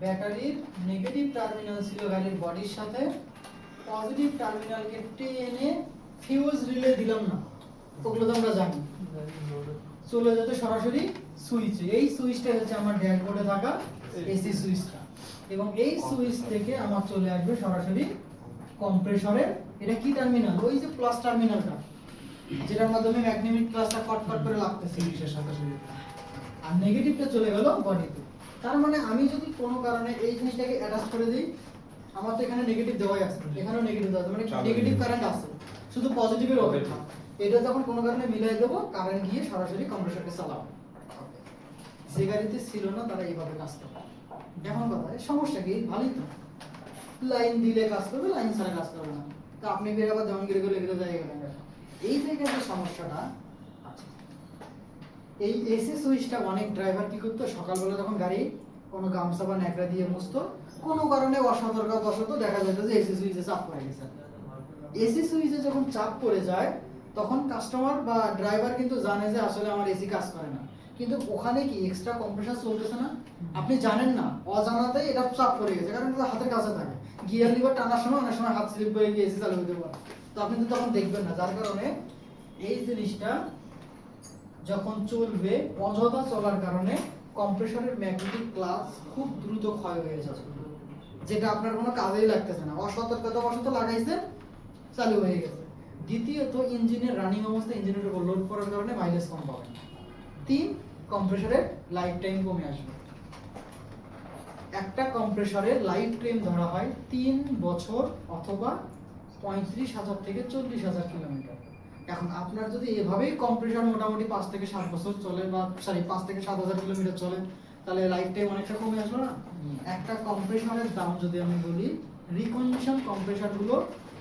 ব্যাটারির negative terminal ছিল গাড়ির বডির সাথে, পজিটিভ টার্মিনালকে টেনে ফিউজ রিলে দিলাম না, ওগুলো তো আমরা জানি, চলে যেত সরাসরি সুইচে। এই সুইচটা হচ্ছে আমার ড্যাশবোর্ডে থাকা এসি সুইচটা, এবং এই সুইচ থেকে আমার চলে আসবে সরাসরি কম্প্রেসরের, এটা কি টার্মিনাল, ওই যে প্লাস টার্মিনালটা যেটার মাধ্যমে ম্যাগনেটিক প্লাসটা কট করে লাগতেছে সিরিজের সাথে সাথে, আর নেগেটিভটা চলে গেল বডিতে। তার মানে আমি যদি কোনো কারণে এই জিনিসটাকে অ্যাটাচ করে দিই, আমার তো এখানে নেগেটিভ দেওয়াই আছে, এখানেও নেগেটিভ দেওয়া আছে, মানে নেগেটিভ কারেন্ট আছে, শুধু পজিটিভের অপেক্ষা। এটা যখন কোনো কারণে মিলাই দেবো, কারেন্ট গিয়ে সরাসরি কম্প্রেসরকে চালাবো। যে গাড়িতে ছিল না তারা এইভাবে কাজ করে। এখন কথা, সমস্যা কি, ভালোই তো, লাইন দিলে কাজ করবে, লাইন ছাড়া কাজ করবে না। তো আপনি বের আবার যেমন গিরে গেলে গেলে যায় গেলেন। এই জায়গায় যে সমস্যাটা আছে, এই এসি সুইচটা অনেক ড্রাইভার কি করতো, সকালবেলা যখন গাড়ি কোনো গামছা বা ন্যাকড়া দিয়ে মুছতো, কোনো কারণে অসতর্কবশত দেখা যেত যে এসি সুইচে চাপ পড়ে গেছে। এসি সুইচে যখন চাপ পড়ে যায়, তখন কাস্টমার বা ড্রাইভার কিন্তু জানে যে আসলে আমার এসি কাজ করে না, কিন্তু ওখানে কি এক্সট্রা কম্প্রেসার চলতেছে না, আপনি জানেন না, অজানাতেই এটা চাপ পড়ে গেছে, কারণ এটা হাতের কাছে থাকে, গিয়ার লিভার টানার সময় অনেক সময় হাত স্লিপ করে গিয়ে এসি চালু হতে পারে, তো আপনি তো তখন দেখবেন না। যার কারণে এই জিনিসটা যখন চলবে, অযথা চলার কারণে কম্প্রেসরের ম্যাগনেটিক ক্লাস খুব দ্রুত ক্ষয় হয়ে যাচ্ছে, যেটা আপনার কোনো কাজেই লাগতেছে না, অসতর্কতাবশত লাগাইছেন, চালু হয়ে গেছে। দ্বিতীয়ত, ইঞ্জিনের রানিং অবস্থা, ইঞ্জিনের উপর লোড করার কারণে মাইলেজ কম পাবেন। 3, কম্প্রেসরের লাইফ টাইম কমে আসবে। একটা কম্প্রেসরের লাইফ টাইম ধরা হয় 3 বছর অথবা 35,000 থেকে 40,000 কিলোমিটার। এখন আপনার যদি এভাবেই কম্প্রেসর মোটামুটি 5 থেকে 7 বছর চলে, বা 5 থেকে 7,000 কিলোমিটার চলে, তাহলে লাইফ টাইম অনেকটা কমে আসবে না? একটা কম্প্রেসরের দাম যদি আমি বলি, রিকন্ডিশন কম্প্রেসরগুলো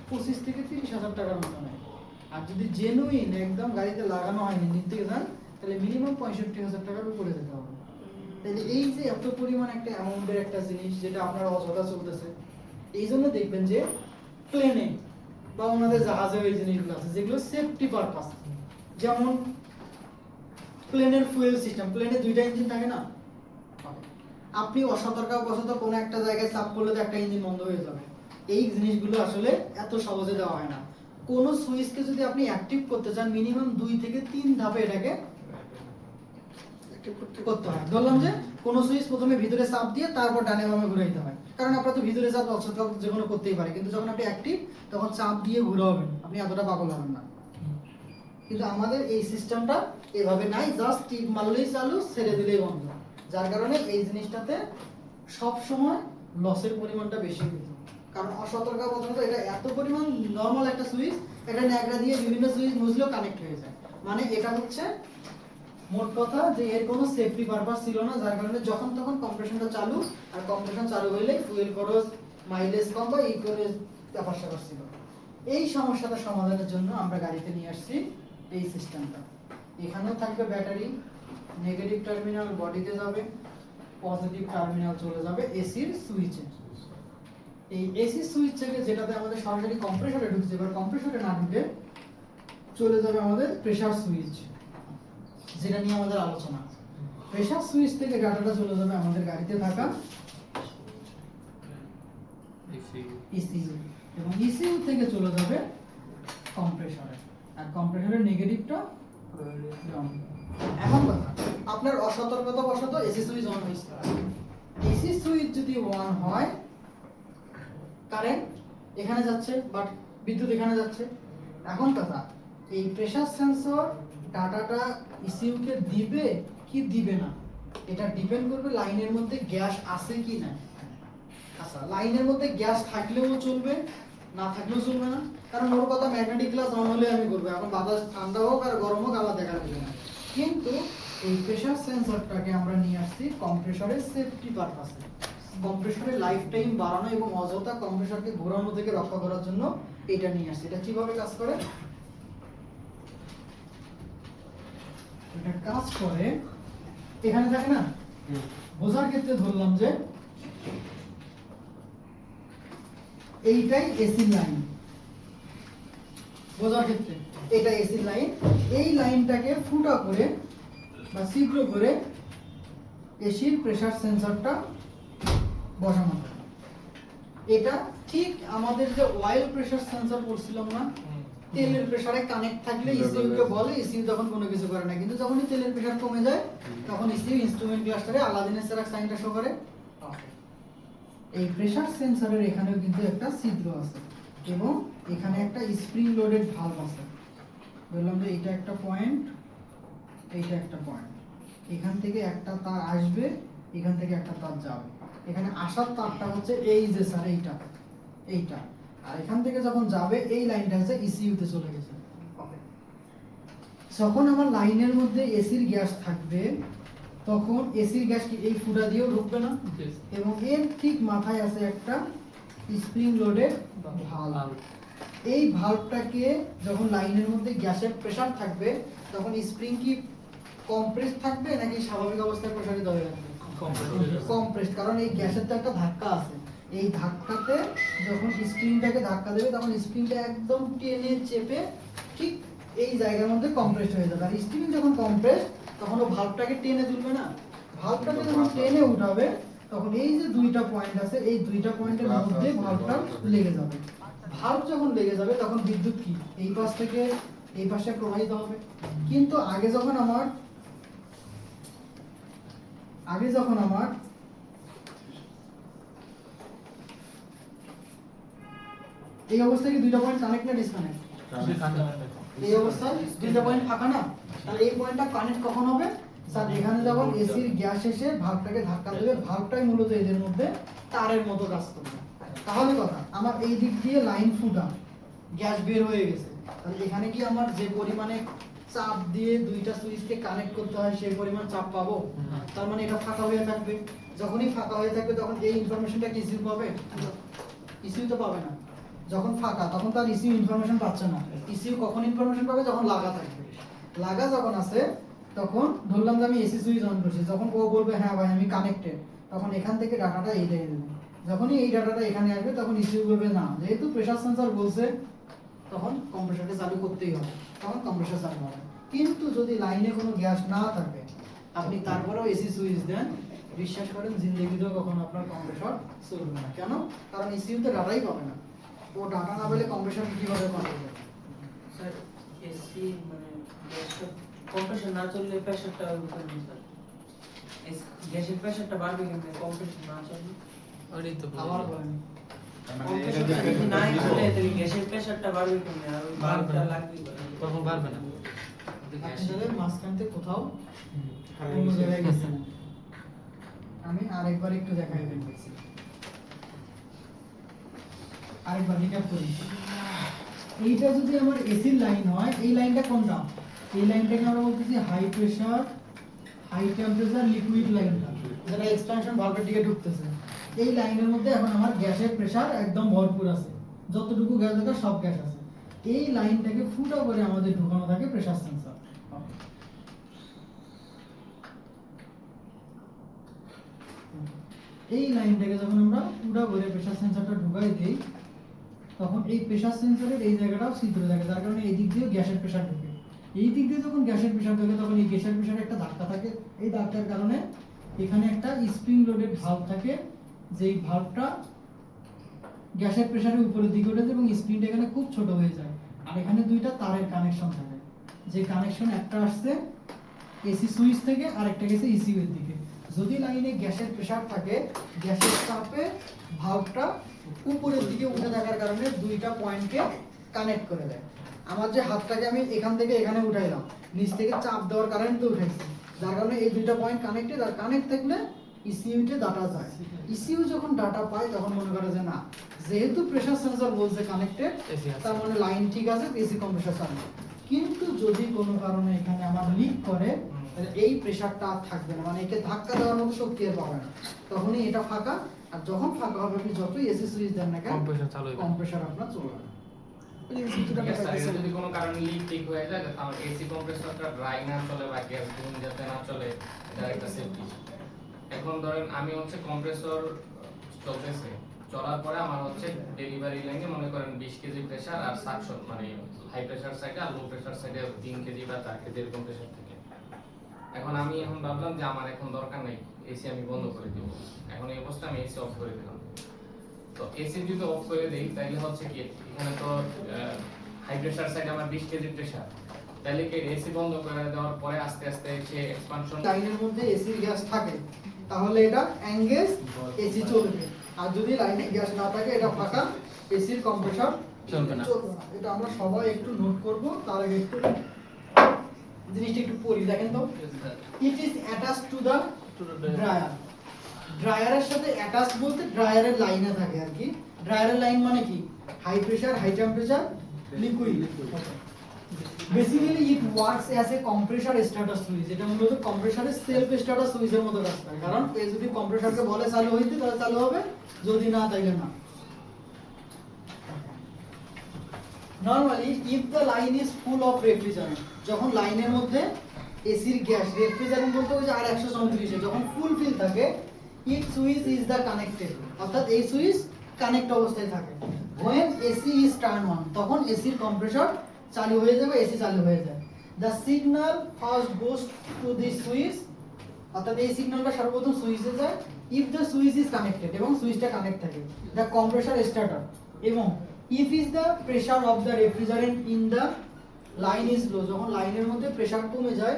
25 থেকে 30,000 টাকার মতো নেয়। আর যদি জেনুইন একদম গাড়িতে লাগানো হয়নি, নিতে যান, তাহলে মিনিমাম 65,000 টাকার উপরে যেতে হবে। তাহলে এই যে এত পরিমাণ একটা অ্যামাউন্টের একটা জিনিস, যেটা আপনার অযথা চলতেছে, এই জন্য দেখবেন যে প্লেনে বা ওনাদের জাহাজে ওই জিনিসগুলো আছে যেগুলো সেফটি পারপাস, যেমন প্লেনের ফুয়েল সিস্টেম, প্লেনে 2টা ইঞ্জিন থাকে না, আপনি অসতর্কবশত কোনো একটা জায়গায় চাপ করলে তো একটা ইঞ্জিন বন্ধ হয়ে যাবে। এই জিনিসগুলো আসলে এত সহজে দেওয়া হয় না। কোন সুইচকে যদি আপনি অ্যাক্টিভ করতে চান, মিনিমাম 2 থেকে 3 ধাপে এটাকে করতে হয়। ধরলাম যে কোন সুইচ প্রথমে ভিতরে চাপ দিয়ে তারপর ডানে বামে ঘুরাইতে হয়, কারণ আপনার তো ভিতরে চাপ অসতর্ক যে কোনো করতেই পারে, কিন্তু যখন আপনি অ্যাক্টিভ তখন চাপ দিয়ে ঘুরাবেন, আপনি এতটা পাগল হবেন না। কিন্তু আমাদের এই সিস্টেমটা এভাবে নাই, জাস্ট টিপ মারলেই চালু, ছেড়ে দিলেই বন্ধ। যার কারণে এই জিনিসটাতে সব সময় লসের পরিমাণটা বেশি হয়ে যায়, কারণ অসতর্কবশত এটা এত পরিমাণ নরমাল একটা সুইচ, এটা ন্যাকড়া দিয়ে বিভিন্ন সুইচ মুছলেও কানেক্ট হয়ে যায়। মানে এটা হচ্ছে মোট কথা যে এর কোনো সেফটি পারপাস ছিল না, যার কারণে যখন তখন কম্প্রেশনটা চালু, আর কম্প্রেশন চালু হইলে ফুয়েল খরচ, মাইলেজ কম বা এই করে ব্যাপার স্যাপার ছিল। এই সমস্যাটা সমাধানের জন্য আমরা গাড়িতে নিয়ে আসছি এই সিস্টেমটা। এখানেও থাকবে ব্যাটারি, নেগেটিভ টার্মিনাল বডিতে যাবে, পজিটিভ টার্মিনাল চলে যাবে এসির সুইচে। এই এসি সুইচ থেকে যেটাতে আমাদের সরাসরি কম্প্রেসরে ঢুকছে, এবার কম্প্রেসরে না ঢুকে চলে যাবে আমাদের প্রেসার সুইচ, যেটা নিয়ে আমাদের আলোচনা। প্রেসার সুইচ থেকে ডাটাটা চলে যাবে আমাদের গাড়িতে থাকা ইসিইউ, এবং ইসিইউ থেকে চলে যাবে কম্প্রেসরে, আর কম্প্রেসরের নেগেটিভটা গ্রাউন্ড। এখন কথা, আপনার অসতর্কতাবশত এসি সুইচ অন হয়েছে, এসি সুইচ যদি অন হয়, কারেন্ট এখানে যাচ্ছে বাট বিদ্যুৎ এখানে যাচ্ছে। এখন কথা, এই প্রেসার সেন্সর ডাটাটা ইসিইউ কে দিবে কি দিবে না, এটা ডিপেন্ড করবে লাইনের মধ্যে গ্যাস আছে কি না। আচ্ছা, লাইনের মধ্যে গ্যাস থাকলেও চলবে, না থাকলেও চলবে না, কারণ ওর কথা ম্যাগনেটিক ক্লাস অন হলে আমি করবো, এখন বাতাস ঠান্ডা হোক আর গরম হোক আমার দেখা যাবে না। কিন্তু এই প্রেসার সেন্সরটাকে আমরা নিয়ে আসছি কম্প্রেসরের সেফটি পারপাসে, কম্প্রেসরের লাইফ টাইম বাড়ানো এবং অযথা কম্প্রেসরকে ঘোরানো থেকে রক্ষা করার জন্য এটা নিয়ে আসছি। এটা কিভাবে কাজ করে? এটা কাজ করে এখানে থাকে না, বোঝার ক্ষেত্রে ধরলাম যে এইটাই এসি লাইন, বোঝার ক্ষেত্রে এটা এসি লাইন, এই লাইনটাকে ফুটা করে বা ছিদ্র করে এসির প্রেসার সেন্সরটা বসানো থাকে। এটা ঠিক আমাদের যে অয়েল প্রেসার সেন্সর পড়ছিলাম না, তেলের প্রেসারে কানেক্ট থাকলে ইসিইউ কে বলে, ইসিইউ তখন কোনো কিছু করে না, কিন্তু যখনই তেলের প্রেসার কমে যায় তখন ইসিইউ ইনস্ট্রুমেন্ট ক্লাস্টারে আলাদিনের সেরাক সাইনটা শো করে। এই প্রেসার সেন্সরের এখানেও কিন্তু একটা ছিদ্র আছে এবং এখানে একটা স্প্রিং লোডেড ভালভ আছে। বললাম যে এটা একটা পয়েন্ট, এইটা একটা পয়েন্ট, এখান থেকে একটা তার আসবে, এখান থেকে একটা তার যাবে। এখানে আসার তারটা হচ্ছে এই যে স্যার এইটা, আর এখান থেকে যখন যাবে এই লাইনটা হচ্ছে ইসিইউ তে চলে গেছে। যখন আমার লাইনের মধ্যে এসির গ্যাস থাকবে তখন এসির গ্যাস কি এই ফুটা দিয়েও ঢুকবে না, এবং এর ঠিক মাথায় আছে একটা স্প্রিং লোডেড ভালভ। এই ভালভটাকে যখন লাইনের মধ্যে গ্যাসের প্রেসার থাকবে তখন স্প্রিং কি কম্প্রেস থাকবে নাকি স্বাভাবিক অবস্থায় প্রসারিত হয়ে যাবে? কম্প্রেস, কারণ এই গ্যাসের তো একটা ধাক্কা আছে, এই ধাক্কাতে যখন স্প্রিংটাকে ধাক্কা দেবে তখন স্প্রিংটা একদম টেনে চেপে ঠিক এই জায়গার মধ্যে কম্প্রেস হয়ে যাবে। আর স্প্রিং যখন কম্প্রেস তখন ও ভালভটাকে টেনে তুলবে না, ভালভটাকে যখন টেনে উঠাবে তখন এই যে দুইটা পয়েন্ট আছে এই দুইটা পয়েন্টের মধ্যে ভালভটা লেগে যাবে। ভালভ যখন লেগে যাবে তখন বিদ্যুৎ কি এই পাশ থেকে এই পাশে প্রবাহিত হবে। কিন্তু আগে যখন আমার এই অবস্থায় কি দুইটা পয়েন্ট কানেক্ট না ডিসকানেক্ট? এই অবস্থায় দুইটা পয়েন্ট ফাঁকা না, তাহলে এই পয়েন্টটা কানেক্ট কখন হবে স্যার? এখানে যখন এসির গ্যাস এসে ভালভটাকে ধাক্কা দেবে, ভালভটাই মূলত এদের মধ্যে তারের মতো কাজ করবে। তাহলে কথা আমার এই দিক দিয়ে লাইন ফুটা গ্যাস বের হয়ে গেছে, তাহলে এখানে কি আমার যে পরিমাণে চাপ দিয়ে দুইটা সুইচকে কানেক্ট করতে হয় সেই পরিমাণ চাপ পাবো? তার মানে এটা ফাঁকা হয়ে থাকবে। যখনই ফাঁকা হয়ে থাকবে তখন এই ইনফরমেশনটা কি ইসিইউ পাবে? ইসিইউ তো পাবে না। যখন ফাঁকা তখন তার ইসিইউ ইনফরমেশন পাচ্ছে না। ইসিইউ কখন ইনফরমেশন পাবে? যখন লাগা থাকবে। লাগা যখন আছে তখন ধরলাম যে আমি এসি সুইচ অন করছি, যখন ও বলবে হ্যাঁ ভাই আমি কানেক্টেড, তখন এখান থেকে ডাটাটা এই দিয়ে দেবে। যখনই এই ডাটাটা এখানে আসবে তখন ইসিইউ বলবে না, যেহেতু প্রেসার সেন্সর বলছে তখন কম্প্রেসরটা চালু করতেই হবে, তখন কম্প্রেসর চালু হবে। কিন্তু যদি লাইনে কোনো গ্যাস না থাকে আপনি তারপরেও এসি সুইচ দেন, বিশ্বাস করেন জিন্দেগিতেও কখনো আপনার কম্প্রেসর চলবে না। কেন? কারণ ইসিইউ তো ডাটাই পাবে না, ও ডাটা না পেলে কম্প্রেসর কিভাবে পাবে? স্যার এসি মানে কম্প্রেসর না চললে প্রেসারটা উঠবে স্যার, গ্যাসের প্রেসারটা বাড়বে কিন্তু কম্প্রেসর না চললে ওইটাই তো আবার বলেন না চলে তাহলে গ্যাসের প্রেসারটা বাড়বে কিন্তু আর ওই বাল্বটা লাগবে কখন পারবে না। আপনাদের মাঝখান থেকে কোথাও অন্য জায়গায় গেছেন, আমি আরেকবার একটু দেখাই দিচ্ছি, আরেকবার রিক্যাপ করি। এইটা যদি আমার এসির লাইন হয়, এই লাইনটা কোনটা? এই লাইনটাকে আমরা বলতেছি high pressure high temperature liquid লাইনটা, যেটা এক্সপানশন ভালভের দিকে ঢুকতেছে। এই লাইনের মধ্যে এখন আমার গ্যাসের প্রেসার একদম ভরপুর আছে, যতটুকু গ্যাস দরকার সব গ্যাস আছে। এই লাইনটাকে ফুটা করে আমাদের ঢোকানো থাকে প্রেসার সেন্সর। এই লাইনটাকে যখন আমরা ফুটা করে প্রেসার সেন্সরটা ঢুকাই দেই তখন এই প্রেসার সেন্সরের এই জায়গাটাও ছিদ্র থাকে, যার কারণে এই দিক দিয়েও গ্যাসের প্রেসার ঢোকে। এই দিক দিয়ে যখন গ্যাসের প্রেসার ঢোকে তখন এই গ্যাসের প্রেসারে একটা ধাক্কা থাকে, এই ধাক্কার কারণে এখানে একটা স্প্রিং লোডেড ভালভ থাকে, যেই ভালভটা গ্যাসের প্রেসারের উপরের দিকে ওঠে এবং স্প্রিংটা এখানে খুব ছোট হয়ে যায়। আর এখানে দুইটা তারের কানেকশন থাকে, যে কানেকশন একটা আসছে এসি সুইচ থেকে আর একটা গেছে ইসিইউ এর দিকে। যদি লাইনে গ্যাসের প্রেসার থাকে, গ্যাসের চাপে ভালভটা উপরের দিকে উঠে থাকার কারণে দুইটা পয়েন্টকে কানেক্ট করে দেয়। আমার যে হাতটাকে আমি এখান থেকে এখানে উঠাইলাম, নিচ থেকে চাপ দেওয়ার কারণে তো উঠাইছি, যার কারণে এই দুইটা পয়েন্ট কানেক্টেড, আর কানেক্ট থাকলে ইসিইউ তে ডাটা যায়। ইসিইউ যখন ডাটা পায় তখন মনে করে যে না, যেহেতু প্রেসার সেন্সর বলছে কানেক্টেড, তার মানে লাইন ঠিক আছে, এসি কম্প্রেসর চালু। কিন্তু যদি কোনো কারণে এখানে আমার লিক করে তাহলে এই প্রেসারটা আর থাকবে না, মানে একে ধাক্কা দেওয়ার মতো শক্তি আর পাবে না, তখনই এটা ফাঁকা। আর যখন ফাঁকা হবে আপনি যতই এসি সুইচ দেন না কেন কম্প্রেসর চালু হবে, কম্প্রেসর আপনার চলবে না। যদি কোনো কারণে লিক ঠিক হয়ে যায় তাহলে এসি কম্প্রেসরটা ড্রাই না চলে বা গ্যাস ধুম যাতে না চলে, এটা একটা সেফটি। এখন ধরেন আমি হচ্ছে কম্প্রেসর চলতেছে, চলার পরে আমার হচ্ছে ডেলিভারি লাইনে মনে করেন 20 কেজি প্রেসার আর সাকশন মানে হাই প্রেসার সাইডে আর লো প্রেসার সাইডে 3 কেজি বা 4 কেজি এরকম প্রেসার থাকে। এখন আমি ভাবলাম যে আমার এখন দরকার নেই এসি আমি বন্ধ করে দিব। এখন এই অবস্থা আমি এসি অফ করে দিলাম। তো এসি যদি অফ করে দেই তাহলে হচ্ছে কি এখানে তো হাই প্রেসার সাইড আমার 20 কেজি প্রেসার, তাহলে কি এসি বন্ধ করে দেওয়ার পরে আস্তে আস্তে সে এক্সপানশন লাইনের মধ্যে এসির গ্যাস থাকে তাহলে এটা এনগেজ এসি চলবে, আর যদি লাইনে গ্যাস না থাকে এটা ফাঁকা, এসির কম্প্রেসর চলবে না। এটা আমরা সবাই একটু নোট করব। তার আগে একটু জিনিসটা একটু পড়ি, দেখেন তো। It is attached to the dryer. ড্রায়ারের সাথে অ্যাটাচ বলতে ড্রায়ারের লাইনে থাকে আর কি। ড্রায়ারের লাইন মানে কি? High pressure, high temperature, liquid. Basically it works as a compressor status switch. এটা মূলত কম্প্রেসরের সেলফ স্ট্যাটাস সুইচের মতো কাজ করে, কারণ এ যদি কম্প্রেসরকে বলে চালু হইতে তাহলে চালু হবে, যদি না তাইলে না। Normally if the line is full of refrigerant, যখন লাইনের মধ্যে এসির গ্যাস, রেফ্রিজারেন্ট বলতে ওই যে আর 134 যখন ফুল ফিল থাকে, ইট সুইচ ইজ দ্য কানেক্টেড, অর্থাৎ এই সুইচ কানেক্ট অবস্থায় থাকে। when AC is turn on, তখন এসির কম্প্রেসর চালু হয়ে যাবে, এসি চালু হয়ে যায়। the signal first goes to the switch, অর্থাৎ এই সিগন্যালটা সর্বপ্রথম সুইচে যায় if the switch is connected, এবং সুইচটা কানেক্ট থাকে, the compressor starter, এবং if is the pressure of the refrigerant in the line is low, যখন লাইনের মধ্যে প্রেসার কমে যায়,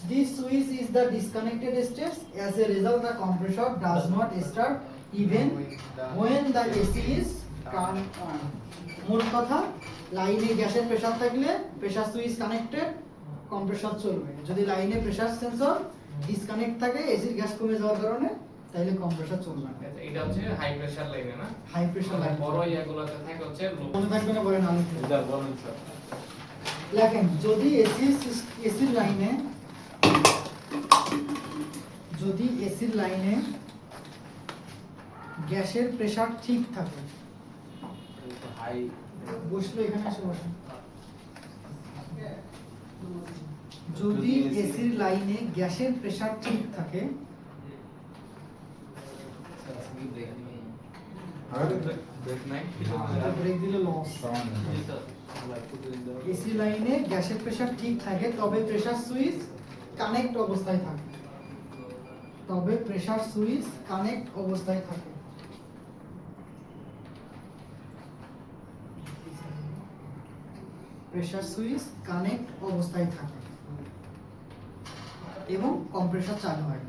this switch is the disconnected state, as a result the compressor does not start even when the AC is turned on. মোট কথা, লাইনে গ্যাসের pressure থাকলে প্রেসার সুইচ কানেক্টেড, কম্প্রেসর চলবে। যদি লাইনে প্রেসার সেন্সর ডিসকানেক্ট থাকে এসির গ্যাস কমে যাওয়ার কারণে, তাহলে কম্প্রেসর চলবে না। এটা হচ্ছে হাই প্রেসার লাইনে না, হাই প্রেসার লাইন বড় ইয়াগুলোতে থাকে হচ্ছে লো। মনে থাকবে না, বলেন আলু স্যার বলেন স্যার। লেখেন, যদি এসির লাইনে, যদি এসির লাইনে গ্যাসের প্রেসার ঠিক থাকে, হাই বসলো এখানে এসে বসেন। যদি এসির লাইনে গ্যাসের প্রেসার ঠিক থাকে, ব্রেক নাই ব্রেক দিলে লস। এসি লাইনে গ্যাসের প্রেসার ঠিক থাকে তবে প্রেসার সুইচ কানেক্ট অবস্থায় থাকে, তবে প্রেসার সুইচ কানেক্ট অবস্থায় থাকে। প্রেসার সুইচ কানেক্ট অবস্থায় থাকে এবং কম্প্রেসর চালু হয়,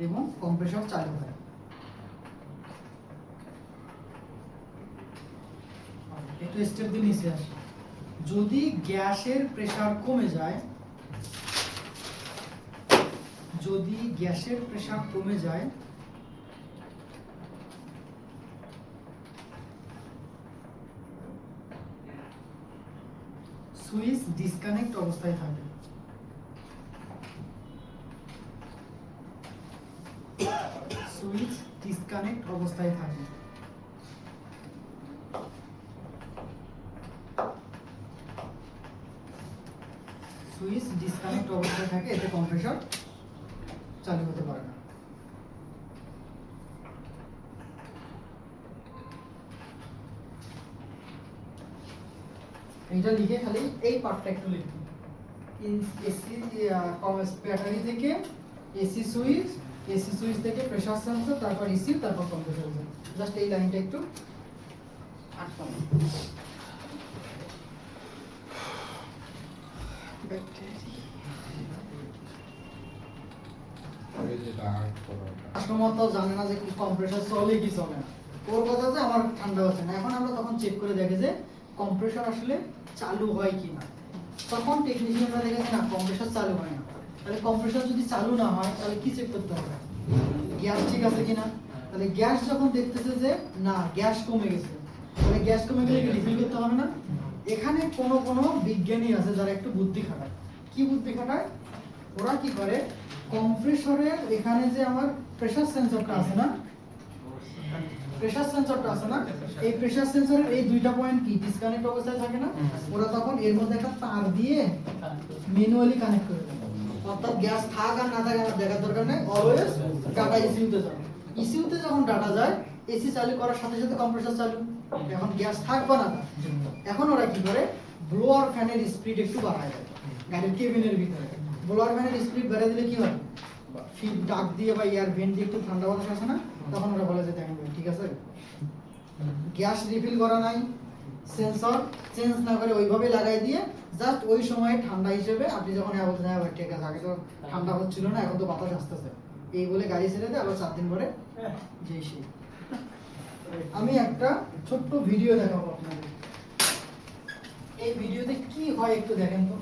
এবং কম্প্রেসর চালু হয়। একটু স্টেপ দিয়ে নিচে আসি। যদি গ্যাসের প্রেসার কমে যায়, যদি গ্যাসের প্রেসার কমে যায়, সুইচ ডিসকানেক্ট অবস্থায় থাকে, সুইচ ডিসকানেক্ট অবস্থায় থাকে। সুইচ ডিসকানেক্ট অবস্থায় থাকে, এতে কম্প্রেসর চালু হতে পারে না। এইটা লিখে খালি এই পার্টটা একটু লিখুন। এসি ব্যাটারি থেকে এসি সুইচ থেকে প্রেসার সেন্সর, তারপর এসি, তারপর কম্প্রেসর। জাস্ট এই লাইনটা একটু আটকান। কাস্টমার তো জানে না যে কম্প্রেসর চলে কি চলে না, ওর কথা যে আমার ঠান্ডা হচ্ছে না। এখন আমরা তখন চেক করে দেখে যে কম্প্রেসর আসলে চালু হয় কি না, তখন টেকনিশিয়ানরা দেখেছে না কম্প্রেসর চালু হয় না। তাহলে কম্প্রেসর যদি চালু না হয় তাহলে কি চেক করতে হবে? গ্যাস ঠিক আছে কিনা। তাহলে গ্যাস যখন দেখতেছে যে না গ্যাস কমে গেছে, তাহলে গ্যাস কমে গেলে কি রিফিল করতে হবে না? এখানে কোন বিজ্ঞানী আছে যারা একটু বুদ্ধি খাটায়। কি বুদ্ধি খাটায়? ওরা কি করে, কম্প্রেসরের এখানে যে আমার প্রেসার সেন্সরটা আছে না, প্রেসার সেন্সরটা আছে না, এই প্রেসার সেন্সরের এই দুইটা পয়েন্ট কি ডিসকানেক্ট অবস্থায় থাকে না, ওরা তখন এর মধ্যে একটা তার দিয়ে ম্যানুয়ালি কানেক্ট করে দেয়। অর্থাৎ গ্যাস থাক আর না থাকে আমার দেখার দরকার নেই, অলওয়েজ ডাটা ইসিউতে যাবে। ইসিউতে যখন ডাটা যায়, এসি চালু করার সাথে সাথে কম্প্রেসর চালু। এখন গ্যাস থাক বা না থাক, এখন ওরা কি করে, ব্লোয়ার ফ্যানের স্পিড একটু বাড়ায় দেয় গাড়ির কেবিনের ভিতরে। ব্লোয়ার ফ্যানের স্পিড বেড়ে দিলে কি হয় ফিড ডাক দিয়ে বা এয়ার ভেন্ট দিয়ে একটু ঠান্ডা বাতাস আসে না, তখন ওরা বলে যে দেখেন ভাই ঠিক আছে, গ্যাস রিফিল করা নাই, সেন্সর চেঞ্জ না করে ওইভাবে লাগাই দিয়ে জাস্ট ওই সময় ঠান্ডা হিসেবে আপনি যখন বলছেন হ্যাঁ ভাই ঠিক আছে আগে তো ঠান্ডা হচ্ছিল না এখন তো বাতাস আসতেছে এই বলে গাড়ি ছেড়ে দেয়, আবার 4 দিন পরে যেই সেই। আমি একটা ছোট্ট ভিডিও দেখাবো আপনাদের। এই ভিডিওতে কি হয় একটু দেখেন তো।